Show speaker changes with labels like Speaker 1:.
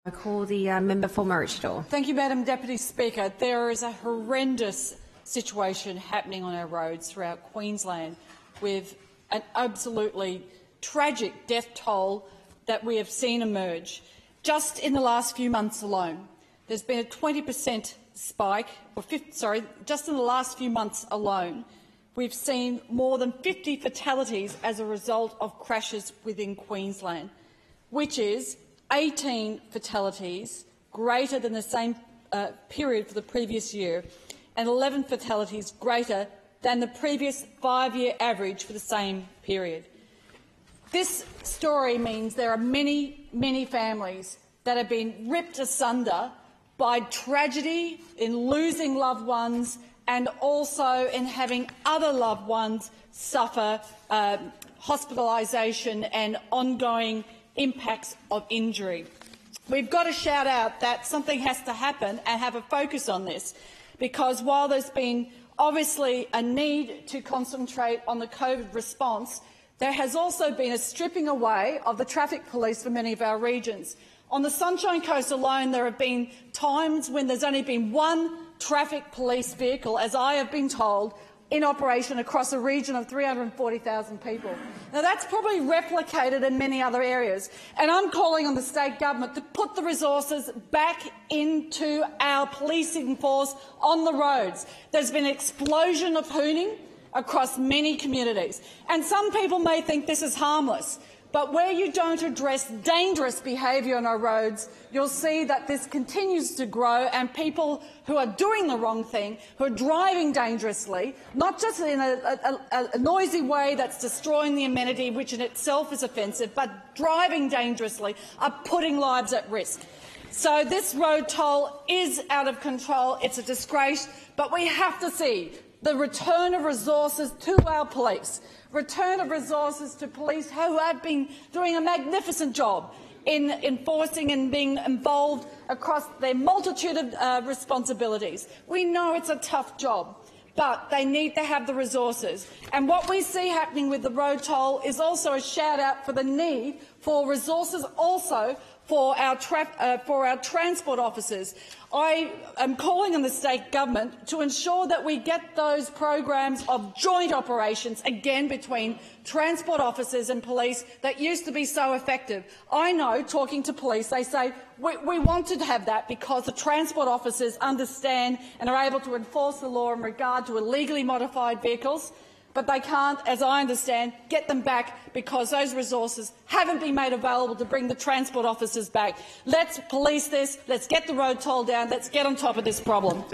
Speaker 1: I call the member for Maroochydore.
Speaker 2: Thank you, Madam Deputy Speaker. There is a horrendous situation happening on our roads throughout Queensland with an absolutely tragic death toll that we have seen emerge. Just in the last few months alone, there's been a 20% spike, just in the last few months alone, we've seen more than 50 fatalities as a result of crashes within Queensland, which is 18 fatalities greater than the same period for the previous year and 11 fatalities greater than the previous 5-year average for the same period. This story means there are many, many families that have been ripped asunder by tragedy in losing loved ones and also in having other loved ones suffer hospitalisation and ongoing impacts of injury. We've got to shout out that something has to happen and have a focus on this, because while there's been obviously a need to concentrate on the COVID response, there has also been a stripping away of the traffic police for many of our regions. On the Sunshine Coast alone, there have been times when there's only been one traffic police vehicle, as I have been told, in operation across a region of 340,000 people. Now, that's probably replicated in many other areas, and I'm calling on the state government to put the resources back into our policing force on the roads. There's been an explosion of hooning across many communities, and some people may think this is harmless, but where you don't address dangerous behaviour on our roads, you'll see that this continues to grow, and people who are doing the wrong thing, who are driving dangerously, not just in a noisy way that's destroying the amenity, which in itself is offensive, but driving dangerously, are putting lives at risk. So this road toll is out of control. It's a disgrace, but we have to see the return of resources to our police, return of resources to police who have been doing a magnificent job in enforcing and being involved across their multitude of responsibilities. We know it's a tough job, but they need to have the resources. And what we see happening with the road toll is also a shout-out for the need for resources also for our transport officers. I am calling on the state government to ensure that we get those programs of joint operations again between transport officers and police that used to be so effective. I know, talking to police, they say we wanted to have that because the transport officers understand and are able to enforce the law in regard to illegally modified vehicles, but they can't, as I understand, get them back because those resources haven't been made available to bring the transport officers back. Let's police this. Let's get the road toll down. Let's get on top of this problem.